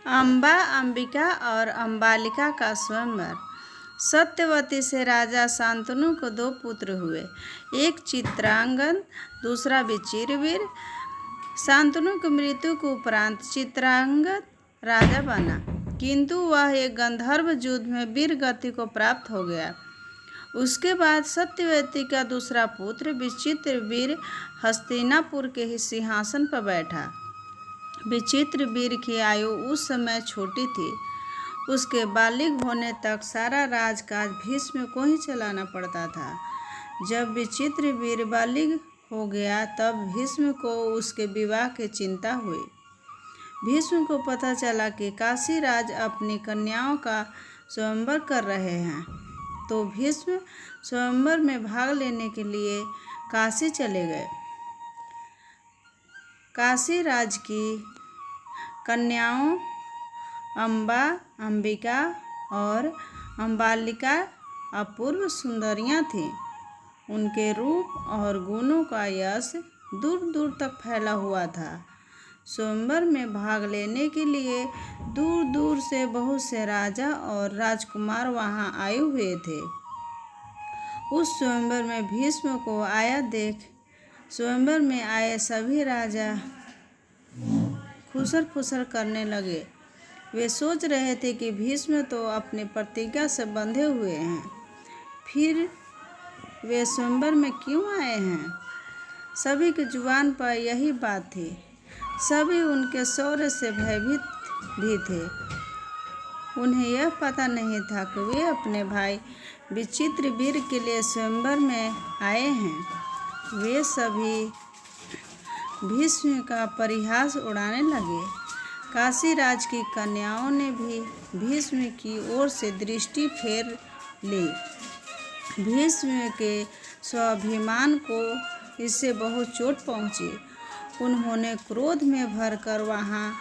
अम्बा, अंबिका और अम्बालिका का स्वयंवर। सत्यवती से राजा शांतनु को 2 पुत्र हुए, एक चित्रांगद, दूसरा विचित्रवीर। शांतनु की मृत्यु के उपरांत चित्रांगद राजा बना, किंतु वह एक गंधर्व युद्ध में वीर गति को प्राप्त हो गया। उसके बाद सत्यवती का दूसरा पुत्र विचित्रवीर हस्तिनापुर के सिंहासन पर बैठा। विचित्रवीर की आयु उस समय छोटी थी। उसके बालिग होने तक सारा राजकाज भीष्म को ही चलाना पड़ता था। जब विचित्रवीर बालिग हो गया तब भीष्म को उसके विवाह की चिंता हुई। भीष्म को पता चला कि काशीराज अपनी कन्याओं का स्वयंवर कर रहे हैं, तो भीष्म स्वयंवर में भाग लेने के लिए काशी चले गए। काशीराज की कन्याओं अम्बा, अंबिका और अम्बालिका अपूर्व सुंदरियां थीं। उनके रूप और गुणों का यश दूर दूर तक फैला हुआ था। स्वयंवर में भाग लेने के लिए दूर दूर से बहुत से राजा और राजकुमार वहां आए हुए थे। उस स्वयंवर में भीष्म को आया देख स्वयंवर में आए सभी राजा खुसर फुसर करने लगे। वे सोच रहे थे कि भीष्म तो अपनी प्रतिज्ञा से बंधे हुए हैं, फिर वे स्वयंवर में क्यों आए हैं। सभी की जुबान पर यही बात थी। सभी उनके शौर्य से भयभीत भी थे। उन्हें यह पता नहीं था कि वे अपने भाई विचित्रवीर के लिए स्वयंवर में आए हैं। वे सभी भीष्म का परिहास उड़ाने लगे। काशीराज की कन्याओं ने भी भीष्म की ओर से दृष्टि फेर ली। भीष्म के स्वाभिमान को इससे बहुत चोट पहुंची। उन्होंने क्रोध में भरकर वहां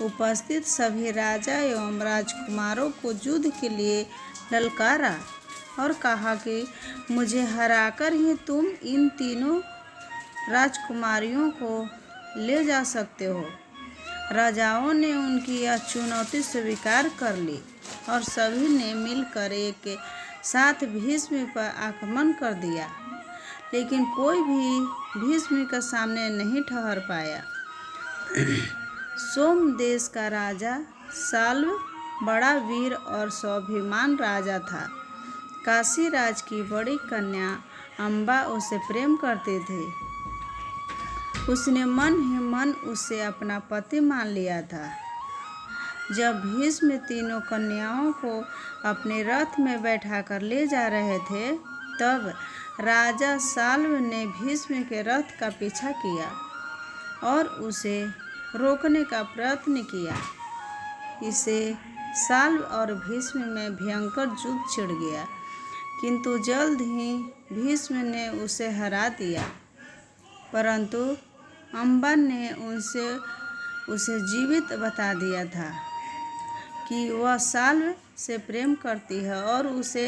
उपस्थित सभी राजा एवं राजकुमारों को युद्ध के लिए ललकारा और कहा कि मुझे हराकर ही तुम इन तीनों राजकुमारियों को ले जा सकते हो। राजाओं ने उनकी यह चुनौती स्वीकार कर ली और सभी ने मिलकर एक साथ भीष्म पर आक्रमण कर दिया, लेकिन कोई भी भीष्म के सामने नहीं ठहर पाया। सोम देश का राजा साल्व बड़ा वीर और स्वाभिमान राजा था। काशीराज की बड़ी कन्या अम्बा उसे प्रेम करती थी। उसने मन ही मन उसे अपना पति मान लिया था। जब भीष्म तीनों कन्याओं को अपने रथ में बैठाकर ले जा रहे थे, तब राजा साल्व ने भीष्म के रथ का पीछा किया और उसे रोकने का प्रयत्न किया। इससे साल्व और भीष्म में भयंकर युद्ध छिड़ गया, किंतु जल्द ही भीष्म ने उसे हरा दिया। परंतु अम्बा ने उसे जीवित बता दिया था कि वह साल्व से प्रेम करती है और उसे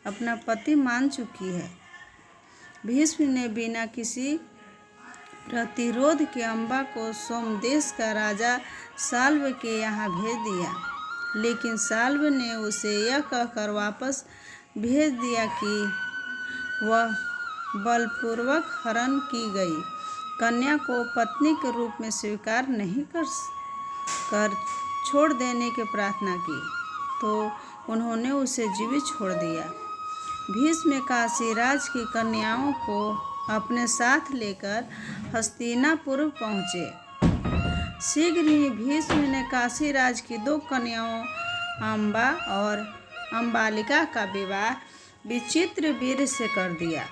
अपना पति मान चुकी है। भीष्म ने बिना किसी प्रतिरोध के अम्बा को सोमदेश का राजा साल्व के यहाँ भेज दिया, लेकिन साल्व ने उसे यह कहकर वापस भेज दिया कि वह बलपूर्वक हरण की गई कन्या को पत्नी के रूप में स्वीकार नहीं कर छोड़ देने की प्रार्थना की, तो उन्होंने उसे जीवित छोड़ दिया। भीष्म काशीराज की कन्याओं को अपने साथ लेकर हस्तिनापुर पहुँचे। शीघ्र ही भीष्म ने काशीराज की 2 कन्याओं अम्बा और अम्बालिका का विवाह विचित्रवीर से कर दिया।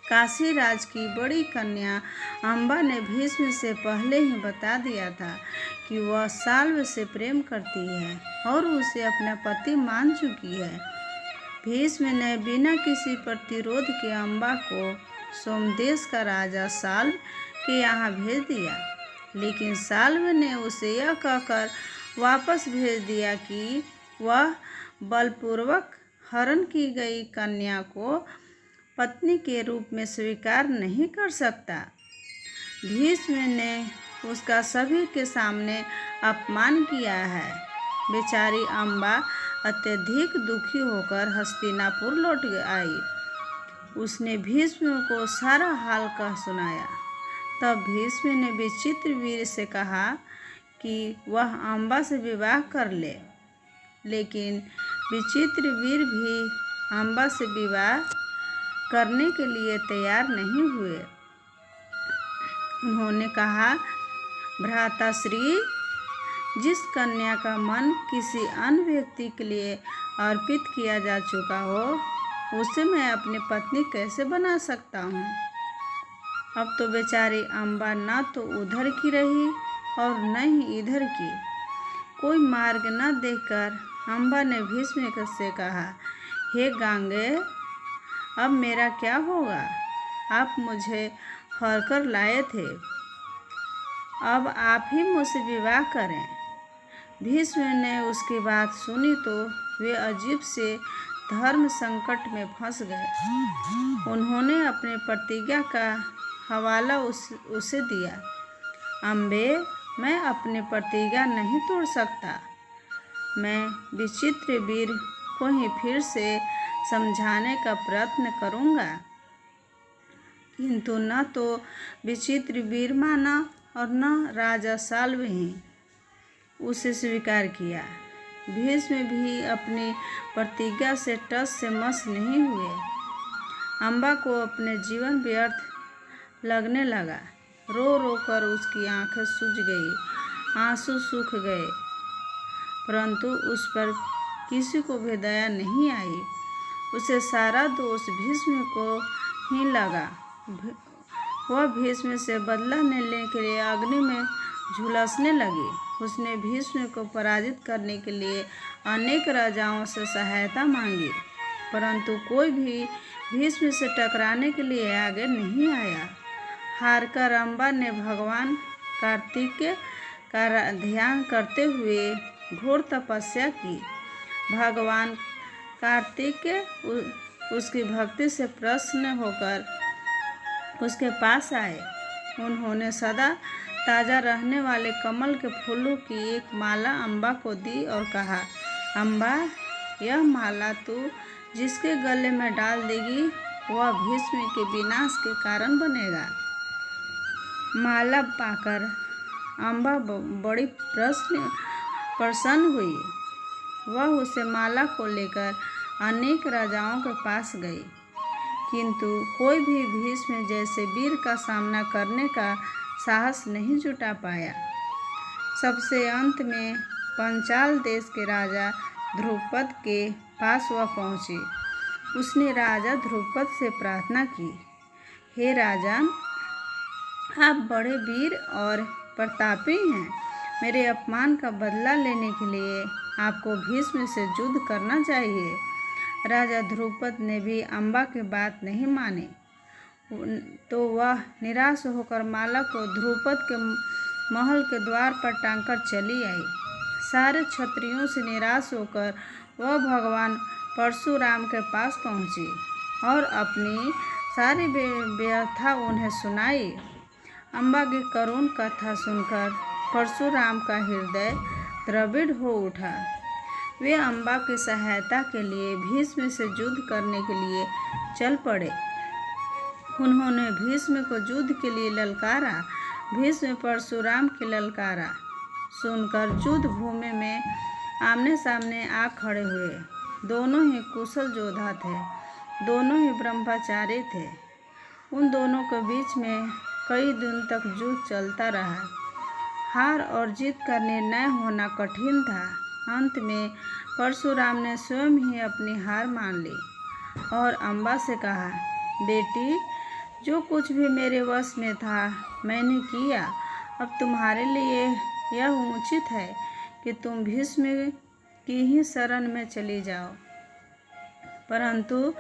काशीराज की बड़ी कन्या अम्बा ने भीष्म से पहले ही बता दिया था कि वह साल्व से प्रेम करती है और उसे अपना पति मान चुकी है। भीष्म ने बिना किसी प्रतिरोध के अम्बा को सोमदेश का राजा साल्व के यहाँ भेज दिया, लेकिन साल्व ने उसे यह कहकर वापस भेज दिया कि वह बलपूर्वक हरण की गई कन्या को पत्नी के रूप में स्वीकार नहीं कर सकता। भीष्म ने उसका सभी के सामने अपमान किया है। बेचारी अम्बा अत्यधिक दुखी होकर हस्तिनापुर लौट आई। उसने भीष्म को सारा हाल कह सुनाया। तब भीष्म ने विचित्रवीर से कहा कि वह अम्बा से विवाह कर ले, लेकिन विचित्रवीर भी अम्बा से विवाह करने के लिए तैयार नहीं हुए। उन्होंने कहा, भ्राताश्री, जिस कन्या का मन किसी अन्य व्यक्ति के लिए अर्पित किया जा चुका हो, उसे मैं अपनी पत्नी कैसे बना सकता हूँ। अब तो बेचारी अम्बा न तो उधर की रही और न ही इधर की। कोई मार्ग न देखकर अम्बा ने भीष्म से कहा, हे गांगे, अब मेरा क्या होगा? आप मुझे हरकर लाए थे, अब आप ही मुझसे विवाह करें। भीष्म ने उसकी बात सुनी तो वे अजीब से धर्म संकट में फंस गए। उन्होंने अपनी प्रतिज्ञा का हवाला उसे दिया। अम्बे, मैं अपनी प्रतिज्ञा नहीं तोड़ सकता। मैं विचित्रवीर को ही फिर से समझाने का प्रयत्न करूँगा, किंतु न तो विचित्रवीर माना और न राजा साल्व ही उसे स्वीकार किया। भीष्म भी अपनी प्रतिज्ञा से टस से मस नहीं हुए। अम्बा को अपने जीवन व्यर्थ लगने लगा। रो रो कर उसकी आंखें सूज गई, आंसू सूख गए, परंतु उस पर किसी को भी दया नहीं आई। उसे सारा दोष भीष्म को ही लगा। वह भीष्म से बदला लेने के लिए अग्नि में झुलसने लगी। उसने भीष्म को पराजित करने के लिए अनेक राजाओं से सहायता मांगी, परंतु कोई भी भीष्म से टकराने के लिए आगे नहीं आया। हारकर अम्बा ने भगवान कार्तिकेय का ध्यान करते हुए घोर तपस्या की। भगवान कार्तिकेय उसकी भक्ति से प्रसन्न होकर उसके पास आए। उन्होंने सदा ताज़ा रहने वाले कमल के फूलों की एक माला अम्बा को दी और कहा, अम्बा, यह माला तू जिसके गले में डाल देगी, वह भीष्म के विनाश के कारण बनेगा। माला पाकर अम्बा बड़ी प्रसन्न हुई। वह उसे माला को लेकर अनेक राजाओं के पास गई, किंतु कोई भी भीष्म जैसे वीर का सामना करने का साहस नहीं जुटा पाया। सबसे अंत में पंचाल देश के राजा ध्रुपद के पास वह पहुंची। उसने राजा ध्रुपद से प्रार्थना की, हे राजन, आप बड़े वीर और प्रतापी हैं। मेरे अपमान का बदला लेने के लिए आपको भीष्म से युद्ध करना चाहिए। राजा ध्रुपद ने भी अम्बा की बात नहीं मानी, तो वह निराश होकर माला को ध्रुपद के महल के द्वार पर टांगकर चली आई। सारे क्षत्रियों से निराश होकर वह भगवान परशुराम के पास पहुंची और अपनी सारी व्यथा उन्हें सुनाई। अम्बा की करुण कथा सुनकर परशुराम का हृदय द्रविड़ हो उठा। वे अम्बा की सहायता के लिए भीष्म से युद्ध करने के लिए चल पड़े। उन्होंने भीष्म को युद्ध के लिए ललकारा। भीष्म परशुराम की ललकारा सुनकर युद्ध भूमि में आमने सामने आ खड़े हुए। दोनों ही कुशल योद्धा थे, दोनों ही ब्रह्मचारी थे। उन दोनों के बीच में कई दिन तक युद्ध चलता रहा। हार और जीत का निर्णय होना कठिन था। अंत में परशुराम ने स्वयं ही अपनी हार मान ली और अम्बा से कहा, बेटी, जो कुछ भी मेरे वश में था मैंने किया। अब तुम्हारे लिए यह उचित है कि तुम भीष्म की ही शरण में चली जाओ। परंतु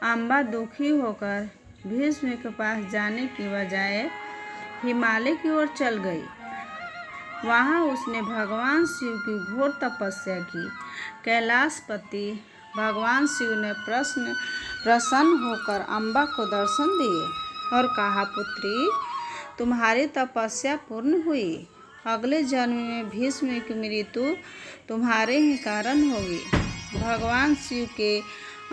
अम्बा दुखी होकर भीष्म के पास जाने की बजाय हिमालय की ओर चल गई। वहाँ उसने भगवान शिव की घोर तपस्या की। कैलाशपति भगवान शिव ने प्रसन्न होकर अम्बा को दर्शन दिए और कहा, पुत्री, तुम्हारी तपस्या पूर्ण हुई। अगले जन्म में भीष्म की मृत्यु तुम्हारे ही कारण होगी। भगवान शिव के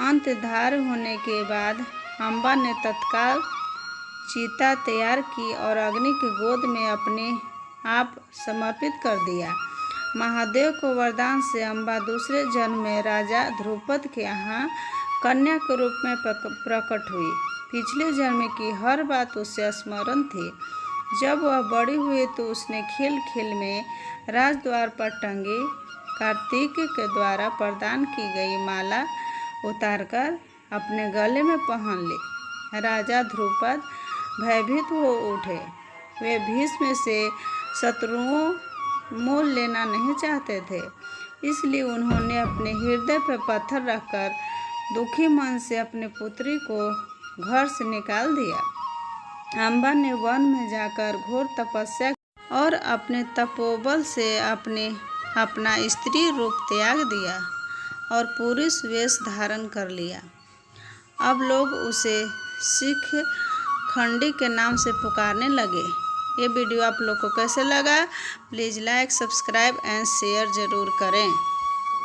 अंतर्धान होने के बाद अम्बा ने तत्काल चिता तैयार की और अग्नि की गोद में अपने आप समर्पित कर दिया। महादेव को वरदान से अम्बा दूसरे जन्म में राजा ध्रुपद के यहाँ कन्या के रूप में प्रकट हुई। पिछले जन्म की हर बात उसे स्मरण थी। जब वह बड़ी हुई तो उसने खेल खेल में राजद्वार पर टंगे कार्तिक के द्वारा प्रदान की गई माला उतारकर अपने गले में पहन ली। राजा ध्रुपद भयभीत हो उठे। वे भीष्म से शत्रुओं मोल लेना नहीं चाहते थे, इसलिए उन्होंने अपने हृदय पर पत्थर रखकर दुखी मन से अपनी पुत्री को घर से निकाल दिया। अम्बा ने वन में जाकर घोर तपस्या और अपने तपोबल से अपना स्त्री रूप त्याग दिया और पुरुष वेश धारण कर लिया। अब लोग उसे शिख खंडी के नाम से पुकारने लगे। ये वीडियो आप लोग को कैसे लगा? Please like, subscribe and share ज़रूर करें।